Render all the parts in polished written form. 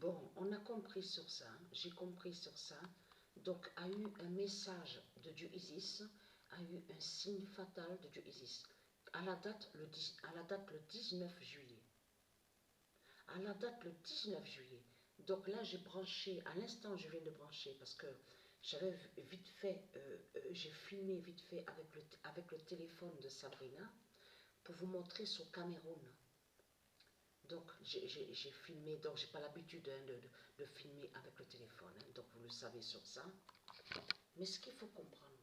Bon, on a compris sur ça, j'ai compris sur ça. Donc, a eu un message de Dieu Isis, a eu un signe fatal de Dieu Isis. À la date, le 19 juillet. À la date, le 19 juillet. Donc là, j'ai branché, à l'instant, je viens de brancher, parce que j'avais vite fait, j'ai filmé vite fait avec le téléphone de Sabrina, pour vous montrer son Cameroun. Donc, j'ai filmé, donc j'ai pas l'habitude de filmer avec le téléphone, hein, donc vous le savez sur ça. Mais ce qu'il faut comprendre,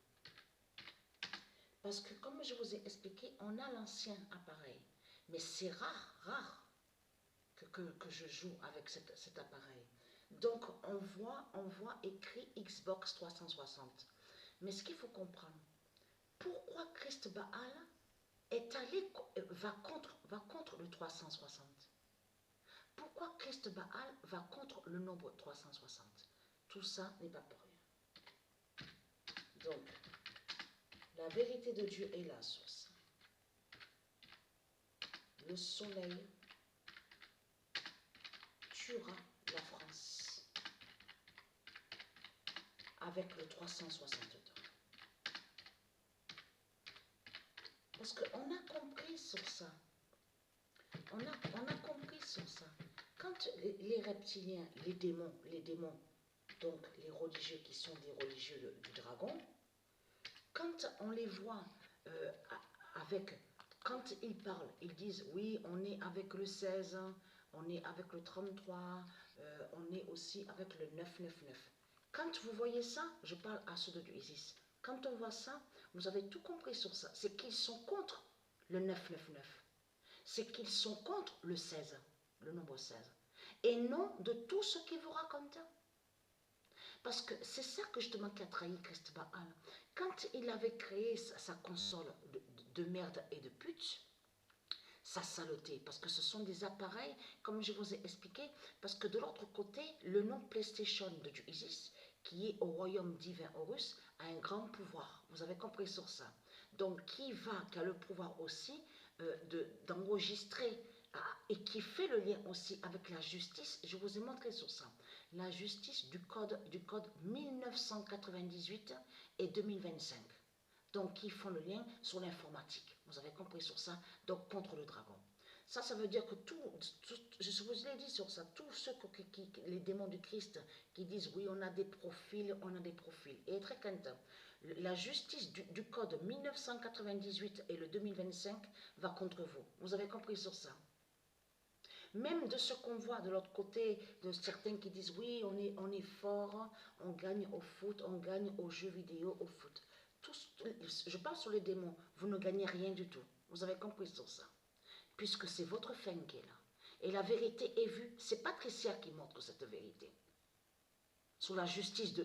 parce que comme je vous ai expliqué, on a l'ancien appareil, mais c'est rare que je joue avec cet appareil. Donc, on voit écrit Xbox 360. Mais ce qu'il faut comprendre, pourquoi Christ Baal est allé, va contre le 360? Pourquoi Christ Baal va contre le nombre 360? Tout ça n'est pas pour rien. Donc, la vérité de Dieu est là sur ça. Le soleil tuera la France avec le 362. Parce qu'on a compris sur ça. On a compris sur ça. Quand les reptiliens, les démons, donc les religieux qui sont des religieux du dragon, quand on les voit quand ils parlent, ils disent oui, on est avec le 16, on est avec le 33, on est aussi avec le 999. Quand vous voyez ça, je parle à ceux de Dieu Isis, quand on voit ça, vous avez tout compris sur ça, c'est qu'ils sont contre le 999. C'est qu'ils sont contre le 16, le nombre 16, et non de tout ce qu'ils vous racontent. Parce que c'est ça que justement qui a trahi Christ Baal. Quand il avait créé sa console de merde et de pute, sa saleté, parce que ce sont des appareils, comme je vous ai expliqué, parce que de l'autre côté, le nom PlayStation de Dieu Isis, qui est au royaume divin Horus, a un grand pouvoir. Vous avez compris sur ça. Donc, qui a le pouvoir aussi d'enregistrer et qui fait le lien aussi avec la justice, je vous ai montré sur ça, la justice du code 1998 et 2025. Donc, qui font le lien sur l'informatique. Vous avez compris sur ça, donc contre le dragon. Ça veut dire que je vous l'ai dit sur ça, tous ceux les démons du Christ qui disent oui, on a des profils, Et très content, la justice du code 1998 et le 2025 va contre vous. Vous avez compris sur ça? Même de ce qu'on voit de l'autre côté, de certains qui disent oui, on est fort, on gagne au foot, on gagne aux jeux vidéo, au foot. Je parle sur les démons, vous ne gagnez rien du tout. Vous avez compris sur ça. Puisque c'est votre fin qui est là. Et la vérité est vue, c'est Patricia qui montre cette vérité. Sur la justice de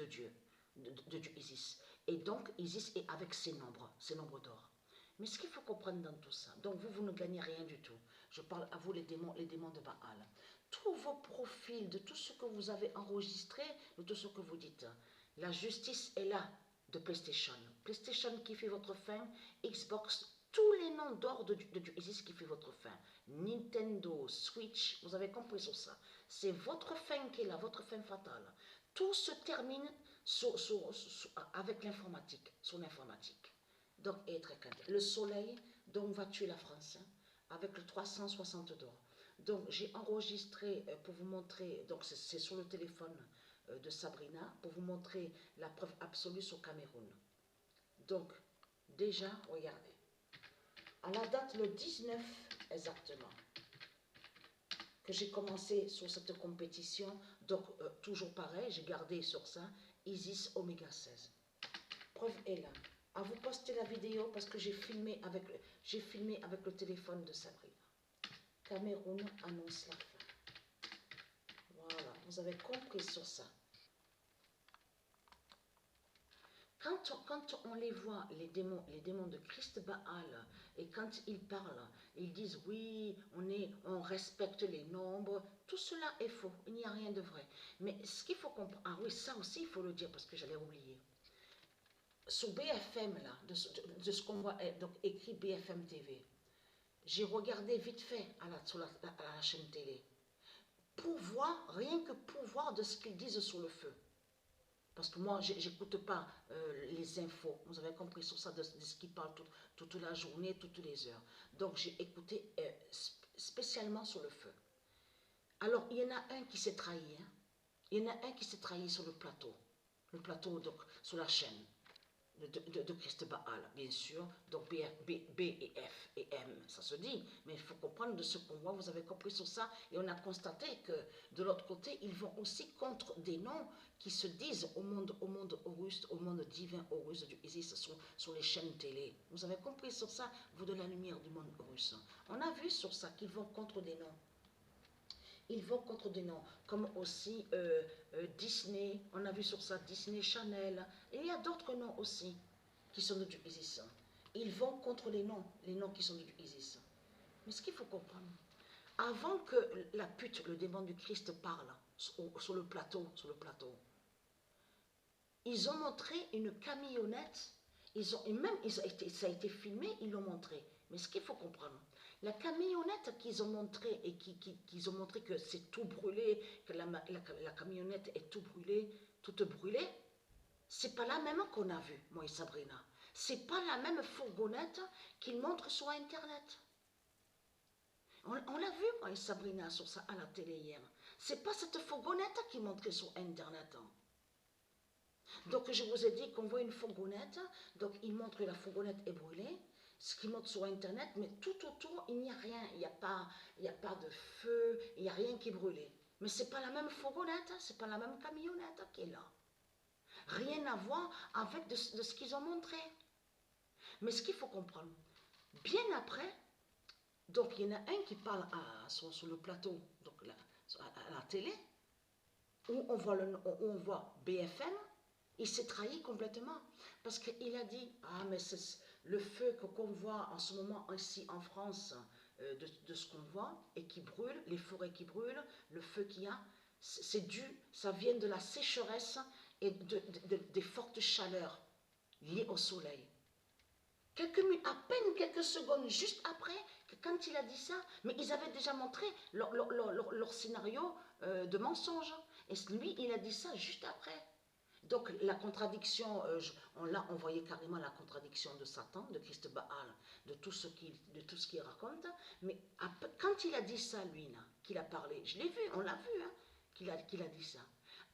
Dieu, de Dieu Isis. Et donc, Isis est avec ses nombres d'or. Mais ce qu'il faut comprendre dans tout ça, donc vous ne gagnez rien du tout. Je parle à vous les démons de Baal. Tous vos profils, de tout ce que vous avez enregistré, de tout ce que vous dites, la justice est là de PlayStation. PlayStation qui fait votre fin, Xbox, tous les noms d'or de Dieu Isis qui fait votre fin. Nintendo, Switch, vous avez compris sur ça. C'est votre fin qui est là, votre fin fatale. Tout se termine avec l'informatique, sur l'informatique. Donc, le soleil, donc, va tuer la France, hein, avec le 360 d'or. Donc, j'ai enregistré pour vous montrer, donc c'est sur le téléphone de Sabrina, pour vous montrer la preuve absolue sur Cameroun. Donc, déjà, regardez. À la date, le 19 exactement, que j'ai commencé sur cette compétition, donc toujours pareil, j'ai gardé sur ça, Isis Oméga 16. Preuve est là. À vous poster la vidéo parce que j'ai filmé avec le téléphone de Sabrina. Cameroun annonce la fin. Voilà, vous avez compris sur ça. Quand on les voit, les démons de Christ Baal, et quand ils parlent, ils disent oui, on respecte les nombres, tout cela est faux, il n'y a rien de vrai. Mais ce qu'il faut comprendre, ah oui, ça aussi il faut le dire parce que j'allais oublier. Sur BFM, là, de ce qu'on voit, donc écrit BFM TV, j'ai regardé vite fait sur la chaîne télé, pour voir voir, rien que pour voir de ce qu'ils disent sur le feu. Parce que moi, j'écoute pas les infos. Vous avez compris sur ça, de ce qu'ils parlent toute la journée, toutes les heures. Donc, j'ai écouté spécialement sur le feu. Alors, il y en a un qui s'est trahi. Hein. Il y en a un qui s'est trahi sur le plateau. Le plateau, donc, sur la chaîne de Christ Baal, bien sûr. Donc, B et F et M, ça se dit. Mais il faut comprendre de ce qu'on voit. Vous avez compris sur ça. Et on a constaté que, de l'autre côté, ils vont aussi contre des noms qui se disent au monde Horus, au monde divin Horus du Isis sur les chaînes télé. Vous avez compris sur ça, vous de la lumière du monde Horus. On a vu sur ça qu'ils vont contre des noms. Ils vont contre des noms, comme aussi Disney, on a vu sur ça Disney, Chanel. Et il y a d'autres noms aussi qui sont du Isis. Ils vont contre les noms qui sont du Isis. Mais ce qu'il faut comprendre, avant que la pute, le démon du Christ parle sur le plateau, ils ont montré une camionnette, ça a été filmé, ils l'ont montré. Mais ce qu'il faut comprendre, la camionnette qu'ils ont montré et qu'ils ont montré que c'est tout brûlé, que la camionnette est tout brûlée, toute brûlée, c'est pas la même qu'on a vue, moi et Sabrina. C'est pas la même fourgonnette qu'ils montrent sur Internet. On l'a vu, moi et Sabrina, sur ça à la télé hier. C'est pas cette fourgonnette qu'ils montraient sur Internet. Donc je vous ai dit qu'on voit une fourgonnette, donc ils montrent que la fourgonnette est brûlée, ce qu'ils montrent sur Internet, mais tout autour, il n'y a rien, il n'y a pas de feu, il n'y a rien qui est brûlé. Mais ce n'est pas la même fourgonnette, ce n'est pas la même camionnette qui est là. Rien à voir avec de ce qu'ils ont montré. Mais ce qu'il faut comprendre, bien après, donc il y en a un qui parle sur le plateau, donc à la télé, où on voit BFM, il s'est trahi complètement. Parce qu'il a dit, ah mais c'est le feu qu'on voit en ce moment ici en France, de ce qu'on voit, et qui brûle, les forêts qui brûlent, le feu qu'il y a, ça vient de la sécheresse et des fortes chaleurs liées au soleil. À peine quelques secondes juste après, quand il a dit ça, mais ils avaient déjà montré leur scénario de mensonge. Et lui, il a dit ça juste après. Donc la contradiction, on voyait carrément la contradiction de Satan, de Christ Baal, de tout ce qu'il raconte. Mais quand il a dit ça, lui, qu'il a parlé, je l'ai vu, on l'a vu, hein, qu'il a dit ça.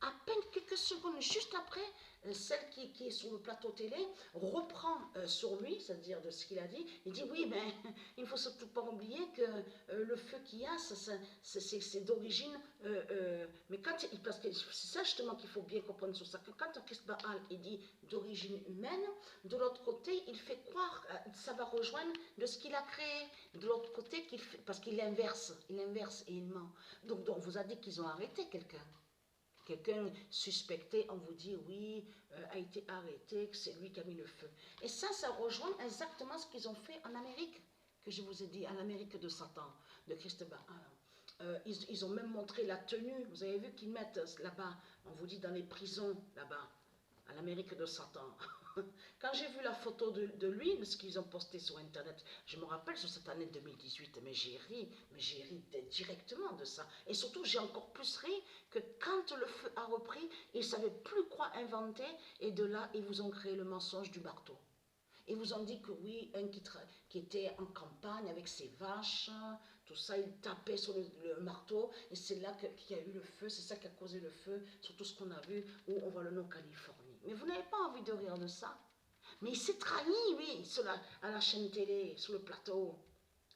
À peine quelques secondes, juste après, celle qui est sur le plateau télé reprend sur lui, c'est-à-dire de ce qu'il a dit, il dit oui, mais il ne faut surtout pas oublier que le feu qu'il y a, c'est d'origine, mais parce que c'est ça justement qu'il faut bien comprendre sur ça, que quand Christ Baal il dit d'origine humaine, de l'autre côté, il fait croire, ça va rejoindre de ce qu'il a créé, de l'autre côté, parce qu'il inverse et il ment. Donc on vous a dit qu'ils ont arrêté quelqu'un. Quelqu'un suspecté, on vous dit oui, a été arrêté, que c'est lui qui a mis le feu. Et ça rejoint exactement ce qu'ils ont fait en Amérique, que je vous ai dit, en Amérique de Satan, de Christ Baal. Ils ont même montré la tenue, vous avez vu qu'ils mettent là-bas, on vous dit dans les prisons, là-bas, à l'Amérique de Satan. Quand j'ai vu la photo de lui, de ce qu'ils ont posté sur Internet, je me rappelle sur cette année 2018, mais j'ai ri directement de ça. Et surtout, j'ai encore plus ri que quand le feu a repris, ils ne savaient plus quoi inventer, et de là, ils vous ont créé le mensonge du marteau. Ils vous ont dit que oui, un qui était en campagne avec ses vaches, tout ça, il tapait sur le marteau, et c'est là qu'il y a eu le feu, c'est ça qui a causé le feu, sur tout ce qu'on a vu, où on voit le nom Californie. Mais vous n'avez pas envie de rire de ça. Mais il s'est trahi, oui, à la chaîne télé, sur le plateau.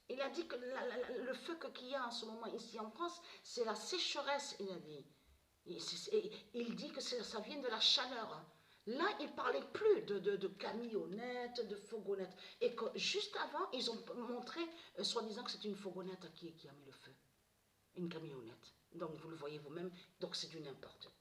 Il a dit que le feu qu'il y a en ce moment ici en France, c'est la sécheresse, il a dit. Il dit que ça vient de la chaleur. Là, il ne parlait plus de camionnettes, de fourgonnettes. Et que juste avant, ils ont montré, soi-disant que c'est une fourgonnette qui a mis le feu. Une camionnette. Donc, vous le voyez vous-même. Donc, c'est du n'importe quoi.